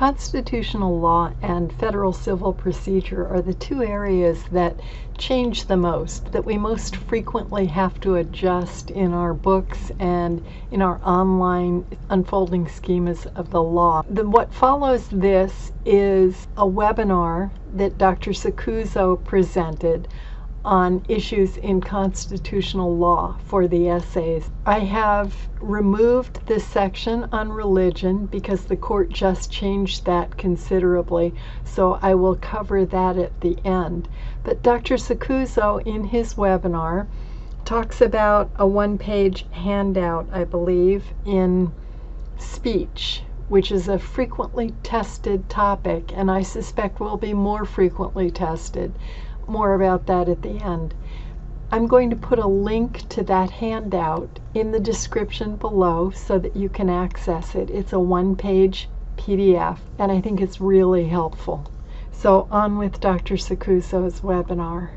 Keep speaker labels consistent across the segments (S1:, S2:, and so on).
S1: Constitutional law and federal civil procedure are the two areas that change the most, that we most frequently have to adjust in our books and in our online unfolding schemas of the law. What follows this is a webinar that Dr. Sakuzo presented on issues in constitutional law for the essays. I have removed this section on religion because the court just changed that considerably, so I will cover that at the end. But Dr. Sakuzo, in his webinar, talks about a one-page handout, I believe, in speech, which is a frequently tested topic, and I suspect will be more frequently tested. More about that at the end. I'm going to put a link to that handout in the description below so that you can access it. It's a one-page PDF, and I think it's really helpful. So on with Dr. Sakuzo's webinar.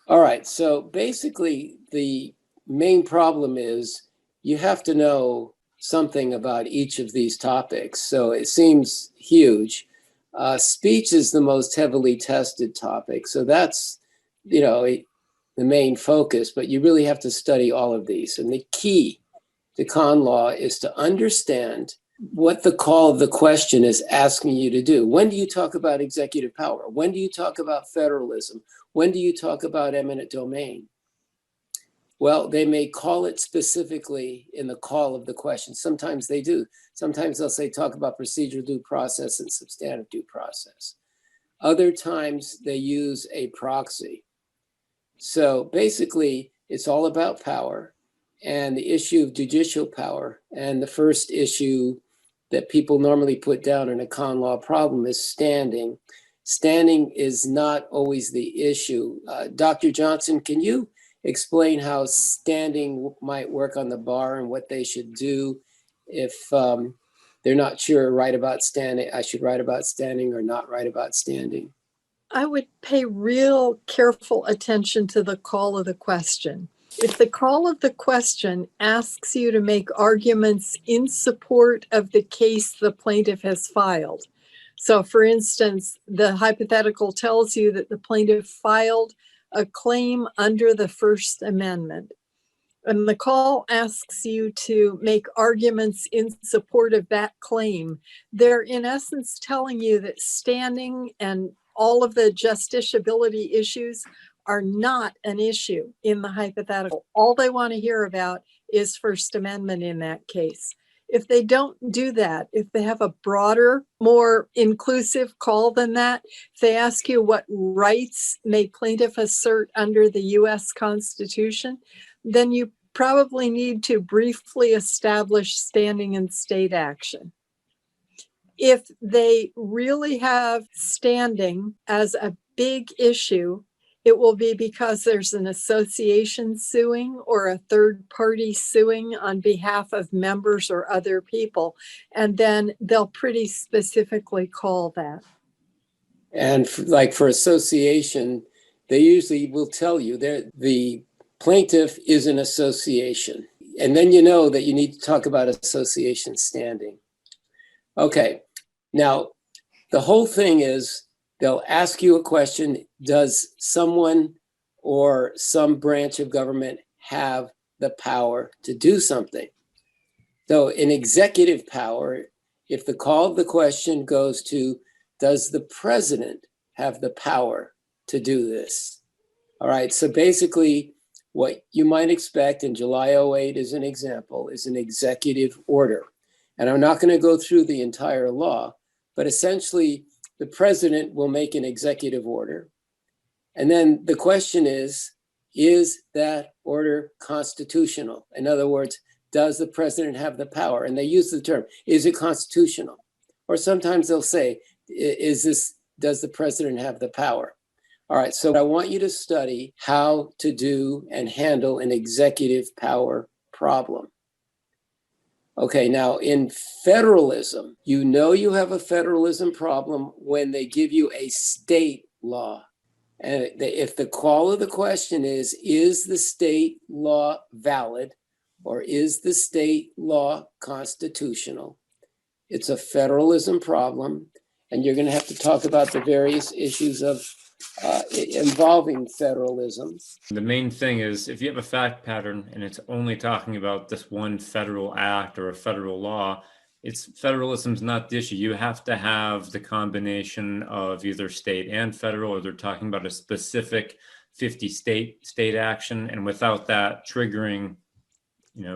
S2: All right, so basically the main problem is you have to know something about each of these topics. So it seems huge. Speech is the most heavily tested topic. So that's, the main focus, but you really have to study all of these. And the key to con law is to understand what the call of the question is asking you to do. When do you talk about executive power? When do you talk about federalism? When do you talk about eminent domain? Well, they may call it specifically in the call of the question. Sometimes they do. Sometimes they'll say, talk about procedural due process and substantive due process. Other times they use a proxy. So basically, it's all about power and the issue of judicial power. And the first issue that people normally put down in a con law problem is standing. Standing is not always the issue. Dr. Johnson, can you explain how standing might work on the bar and what they should do if they're not sure right about standing? I should write about standing or not write about standing?
S1: I would pay real careful attention to the call of the question. If the call of the question asks you to make arguments in support of the case the plaintiff has filed. So for instance, the hypothetical tells you that the plaintiff filed a claim under the First Amendment. And the call asks you to make arguments in support of that claim. They're in essence telling you that standing and all of the justiciability issues are not an issue in the hypothetical. All they want to hear about is First Amendment in that case. If they don't do that, if they have a broader, more inclusive call than that, if they ask you what rights may plaintiff assert under the US Constitution, then you probably need to briefly establish standing in state action. If they really have standing as a big issue, it will be because there's an association suing or a third party suing on behalf of members or other people. And then they'll pretty specifically call that.
S2: And like for association, they usually will tell you the plaintiff is an association. And then you know that you need to talk about association standing. Okay, now the whole thing is they'll ask you a question, does someone or some branch of government have the power to do something? So in executive power, if the call of the question goes to, does the president have the power to do this? All right, so basically what you might expect in July 08 as an example is an executive order. And I'm not going to go through the entire law, but essentially the president will make an executive order. And then the question is that order constitutional? In other words, does the president have the power? And they use the term, is it constitutional? Or sometimes they'll say, does the president have the power? All right, so I want you to study how to do and handle an executive power problem. Okay, now in federalism, you know you have a federalism problem when they give you a state law. And if the call of the question is the state law valid or is the state law constitutional? It's a federalism problem, and you're going to have to talk about the various issues of involving federalism.
S3: The main thing is if you have a fact pattern and it's only talking about this one federal act or a federal law, federalism's not the issue. You have to have the combination of either state and federal, or they're talking about a specific 50 state action, and without that triggering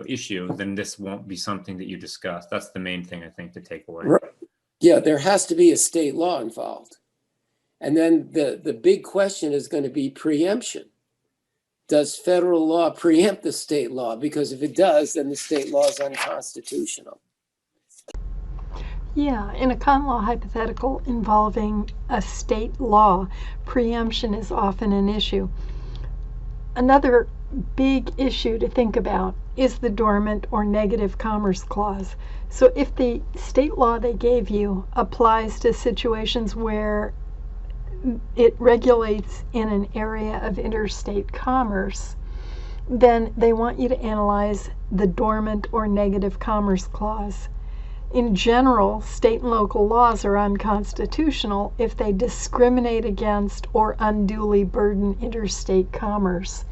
S3: issue, then this won't be something that you discuss. That's the main thing I think to take away.
S2: Right. Yeah, there has to be a state law involved. And then the big question is going to be preemption. Does federal law preempt the state law? Because if it does, then the state law is unconstitutional.
S1: Yeah, in a con law hypothetical involving a state law, preemption is often an issue. Another big issue to think about is the dormant or negative commerce clause. So if the state law they gave you applies to situations where it regulates in an area of interstate commerce, then they want you to analyze the dormant or negative commerce clause. In general, state and local laws are unconstitutional if they discriminate against or unduly burden interstate commerce.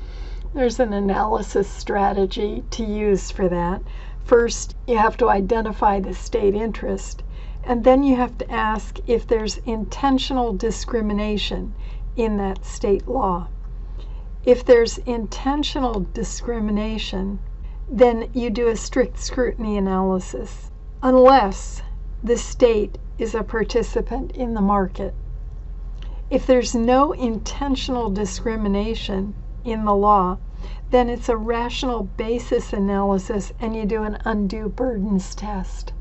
S1: There's an analysis strategy to use for that. First, you have to identify the state interest, and then you have to ask if there's intentional discrimination in that state law. If there's intentional discrimination, then you do a strict scrutiny analysis, unless the state is a participant in the market. If there's no intentional discrimination in the law, then it's a rational basis analysis, and you do an undue burdens test.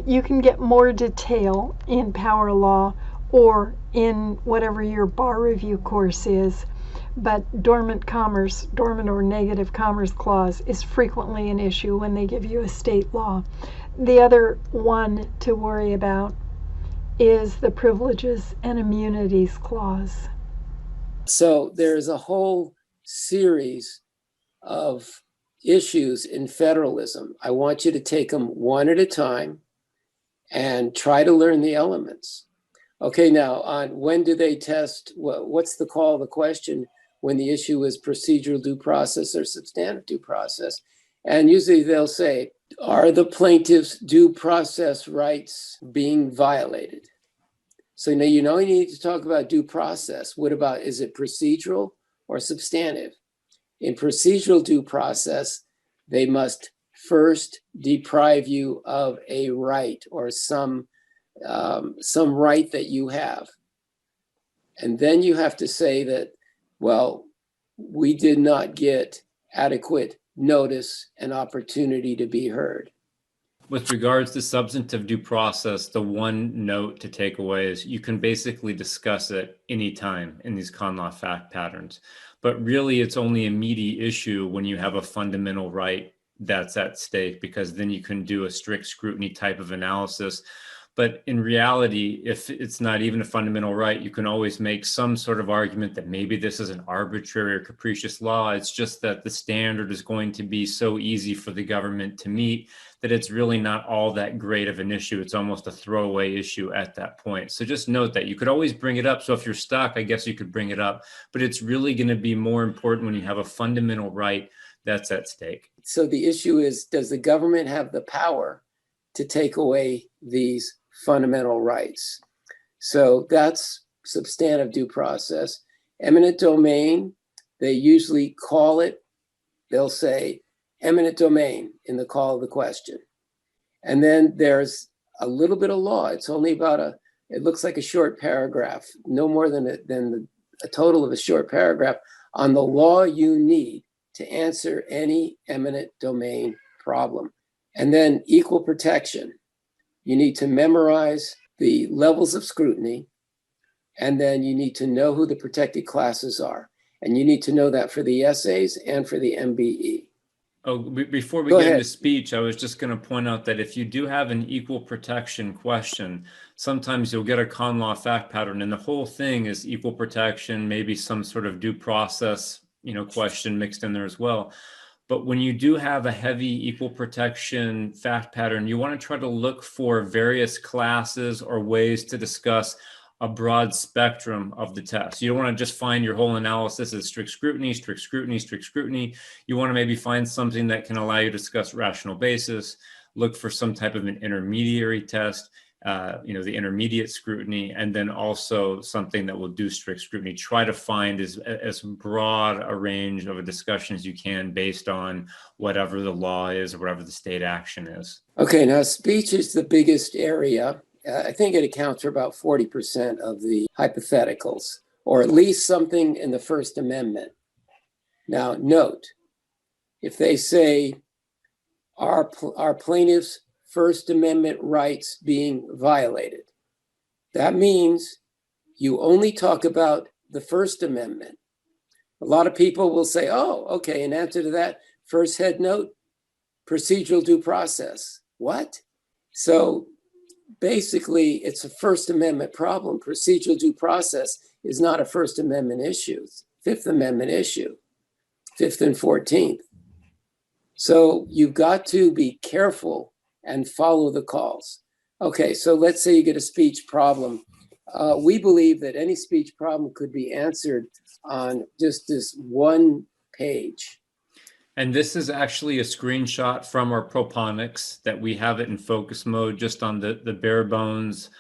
S1: You can get more detail in power law or in whatever your bar review course is, but dormant or negative commerce clause is frequently an issue when they give you a state law. The other one to worry about is the privileges and immunities clause.
S2: So there's a whole series of issues in federalism. I want you to take them one at a time and try to learn the elements. Okay, now on when do they test, what's the call of the question when the issue is procedural due process or substantive due process? And usually they'll say, are the plaintiff's due process rights being violated? So now you need to talk about due process. What about, is it procedural or substantive? In procedural due process, they must first deprive you of a right or some right that you have. And then you have to say that, well, we did not get adequate notice and opportunity to be heard.
S3: With regards to substantive due process, the one note to take away is you can basically discuss it anytime in these con law fact patterns. But really, it's only a meaty issue when you have a fundamental right that's at stake, because then you can do a strict scrutiny type of analysis. But in reality, if it's not even a fundamental right, you can always make some sort of argument that maybe this is an arbitrary or capricious law. It's just that the standard is going to be so easy for the government to meet that it's really not all that great of an issue. It's almost a throwaway issue at that point. So just note that you could always bring it up. So if you're stuck, I guess you could bring it up, but it's really going to be more important when you have a fundamental right that's at stake.
S2: So the issue is, does the government have the power to take away these fundamental rights? So that's substantive due process. Eminent domain, they usually call it, they'll say eminent domain in the call of the question. And then there's a little bit of law. It's only about it looks like a short paragraph, no more than a total of a short paragraph on the law you need to answer any eminent domain problem. And then equal protection. You need to memorize the levels of scrutiny, and then you need to know who the protected classes are. And you need to know that for the essays and for the MBE.
S3: Oh, before we
S2: Go
S3: get
S2: ahead.
S3: into speech, I was just going to point out that if you do have an equal protection question, sometimes you'll get a con law fact pattern, and the whole thing is equal protection, maybe some sort of due process, question mixed in there as well. But when you do have a heavy equal protection fact pattern, you want to try to look for various classes or ways to discuss a broad spectrum of the test. You don't want to just find your whole analysis as strict scrutiny, strict scrutiny, strict scrutiny. You want to maybe find something that can allow you to discuss rational basis, look for some type of an intermediary test, the intermediate scrutiny, and then also something that will do strict scrutiny. Try to find as broad a range of a discussion as you can based on whatever the law is or whatever the state action is.
S2: Okay, now speech is the biggest area. I think it accounts for about 40% of the hypotheticals, or at least something in the First Amendment. Now, note, if they say, are plaintiffs' First Amendment rights being violated? That means you only talk about the First Amendment. A lot of people will say, oh, okay, in answer to that, first head note, procedural due process. What? So basically, it's a First Amendment problem. Procedural due process is not a First Amendment issue. It's Fifth Amendment issue, 5th and 14th. So you've got to be careful and follow the calls. Okay, so let's say you get a speech problem. We believe that any speech problem could be answered on just this one page.
S3: And this is actually a screenshot from our proponics that we have it in focus mode just on the bare bones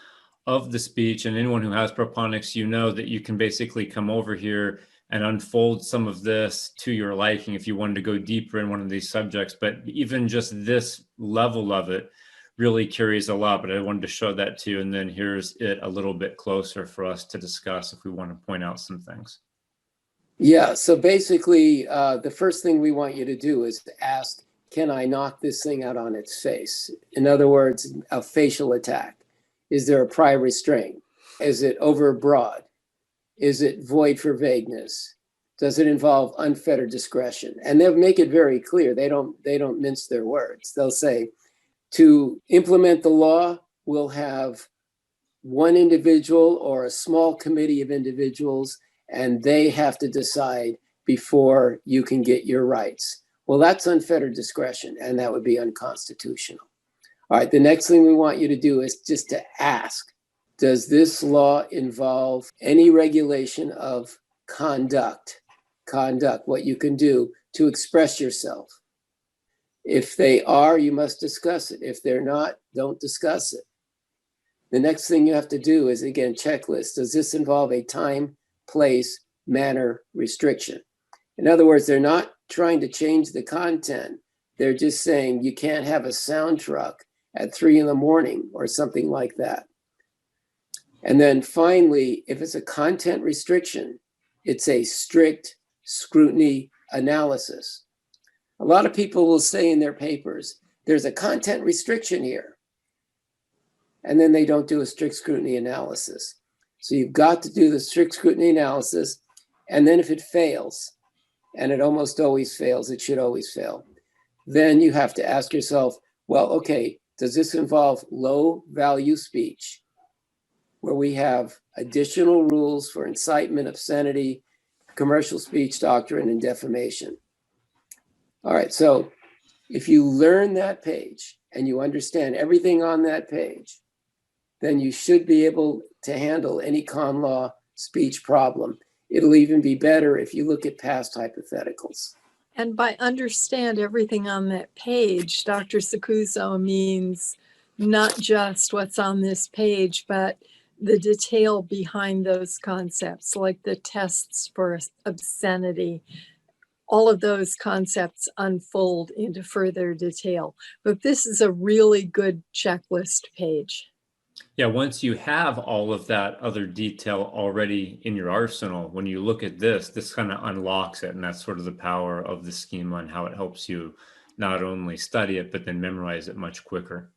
S3: of the speech. And anyone who has proponics, you know that you can basically come over here and unfold some of this to your liking if you wanted to go deeper in one of these subjects. But even just this level of it really carries a lot. But I wanted to show that to you. And then here's it a little bit closer for us to discuss if we want to point out some things.
S2: Yeah, so basically, the first thing we want you to do is to ask, can I knock this thing out on its face? In other words, a facial attack. Is there a prior restraint? Is it overbroad? Is it void for vagueness? Does it involve unfettered discretion? And they'll make it very clear. They don't mince their words. They'll say, to implement the law, we'll have one individual or a small committee of individuals, and they have to decide before you can get your rights. Well, that's unfettered discretion, and that would be unconstitutional. All right, the next thing we want you to do is just to ask, does this law involve any regulation of conduct, what you can do to express yourself? If they are, you must discuss it. If they're not, don't discuss it. The next thing you have to do is, again, checklist. Does this involve a time, place, manner restriction? In other words, they're not trying to change the content. They're just saying you can't have a sound truck at 3 a.m. or something like that. And then finally, if it's a content restriction, it's a strict scrutiny analysis. A lot of people will say in their papers, there's a content restriction here. And then they don't do a strict scrutiny analysis. So you've got to do the strict scrutiny analysis. And then if it fails, and it almost always fails, it should always fail, then you have to ask yourself, well, okay, does this involve low value speech, where we have additional rules for incitement, obscenity, commercial speech doctrine, and defamation? All right, so if you learn that page and you understand everything on that page, then you should be able to handle any con law speech problem. It'll even be better if you look at past hypotheticals.
S1: And by understand everything on that page, Dr. Sacuzzo means not just what's on this page, but the detail behind those concepts, like the tests for obscenity. All of those concepts unfold into further detail. But this is a really good checklist page.
S3: Yeah, once you have all of that other detail already in your arsenal, when you look at this kind of unlocks it. And that's sort of the power of the schema and how it helps you not only study it, but then memorize it much quicker.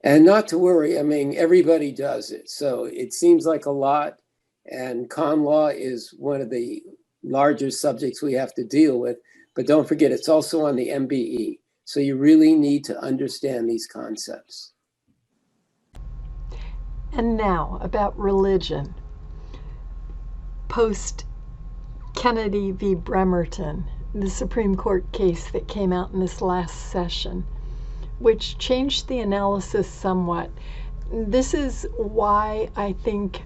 S2: And not to worry, I mean, everybody does it. So it seems like a lot. And con law is one of the larger subjects we have to deal with. But don't forget, it's also on the MBE. So you really need to understand these concepts.
S1: And now about religion. Post Kennedy v. Bremerton, the Supreme Court case that came out in this last session, which changed the analysis somewhat. This is why I think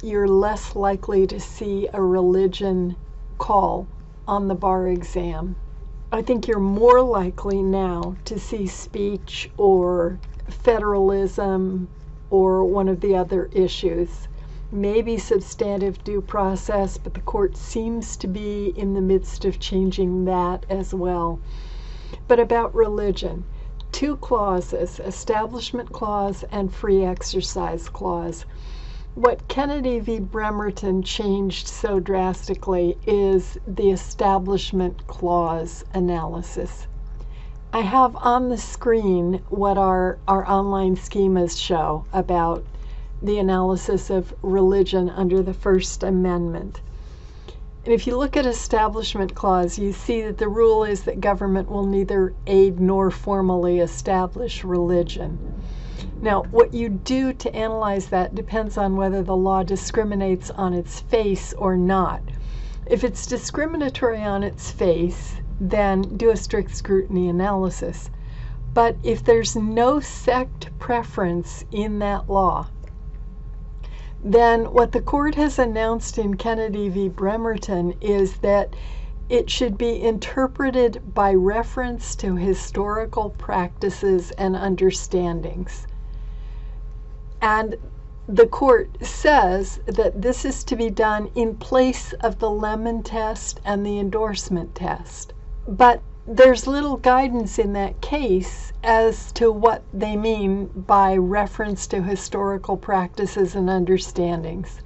S1: you're less likely to see a religion call on the bar exam. I think you're more likely now to see speech or federalism or one of the other issues. Maybe substantive due process, but the court seems to be in the midst of changing that as well. But about religion, 2 clauses, Establishment Clause and Free Exercise Clause. What Kennedy v. Bremerton changed so drastically is the Establishment Clause analysis. I have on the screen what our online schemas show about the analysis of religion under the First Amendment. And if you look at Establishment Clause, you see that the rule is that government will neither aid nor formally establish religion. Now, what you do to analyze that depends on whether the law discriminates on its face or not. If it's discriminatory on its face, then do a strict scrutiny analysis. But if there's no sect preference in that law, then what the court has announced in Kennedy v. Bremerton is that it should be interpreted by reference to historical practices and understandings. And the court says that this is to be done in place of the Lemon test and the endorsement test. But there's little guidance in that case as to what they mean by reference to historical practices and understandings.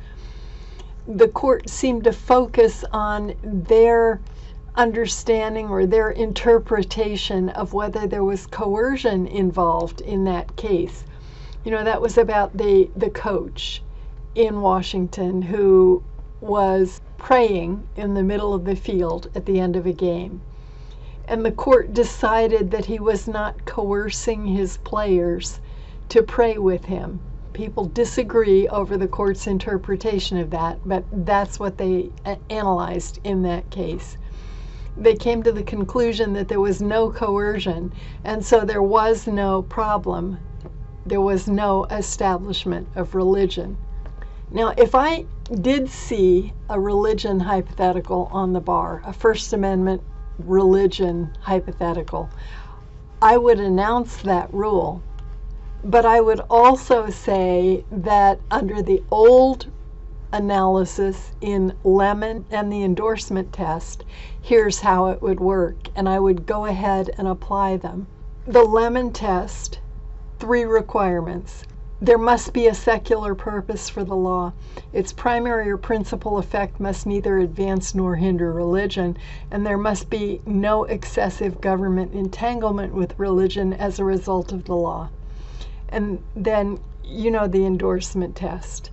S1: The court seemed to focus on their understanding or their interpretation of whether there was coercion involved in that case. You know, that was about the coach in Washington who was praying in the middle of the field at the end of a game. And the court decided that he was not coercing his players to pray with him. People disagree over the court's interpretation of that, but that's what they analyzed in that case. They came to the conclusion that there was no coercion, and so there was no problem. There was no establishment of religion. Now, if I did see a religion hypothetical on the bar, a First Amendment religion hypothetical, I would announce that rule. But I would also say that under the old analysis in Lemon and the endorsement test, here's how it would work, and I would go ahead and apply them. The Lemon test, 3 requirements. There must be a secular purpose for the law. Its primary or principal effect must neither advance nor hinder religion, and there must be no excessive government entanglement with religion as a result of the law. And then, you know, the endorsement test.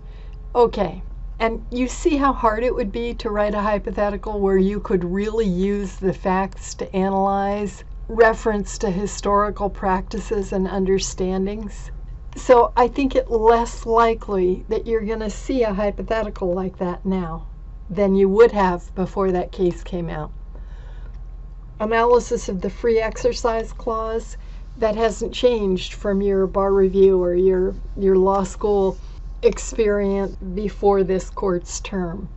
S1: Okay, and you see how hard it would be to write a hypothetical where you could really use the facts to analyze reference to historical practices and understandings. So I think it less likely that you're going to see a hypothetical like that now than you would have before that case came out. Analysis of the Free Exercise Clause, that hasn't changed from your bar review or your law school experience before this court's term.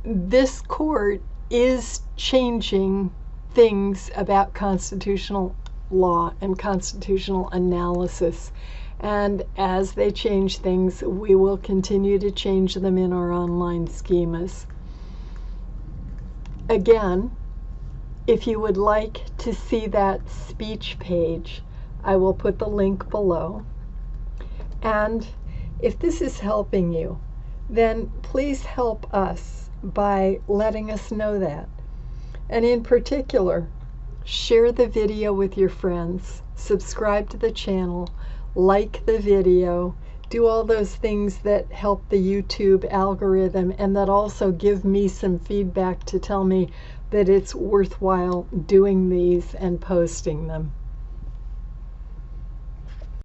S1: This court is changing things about constitutional law and constitutional analysis. And as they change things, we will continue to change them in our online schemas. Again, if you would like to see that speech page, I will put the link below. And if this is helping you, then please help us by letting us know that. And in particular, share the video with your friends, subscribe to the channel, like the video, do all those things that help the YouTube algorithm and that also give me some feedback to tell me that it's worthwhile doing these and posting them.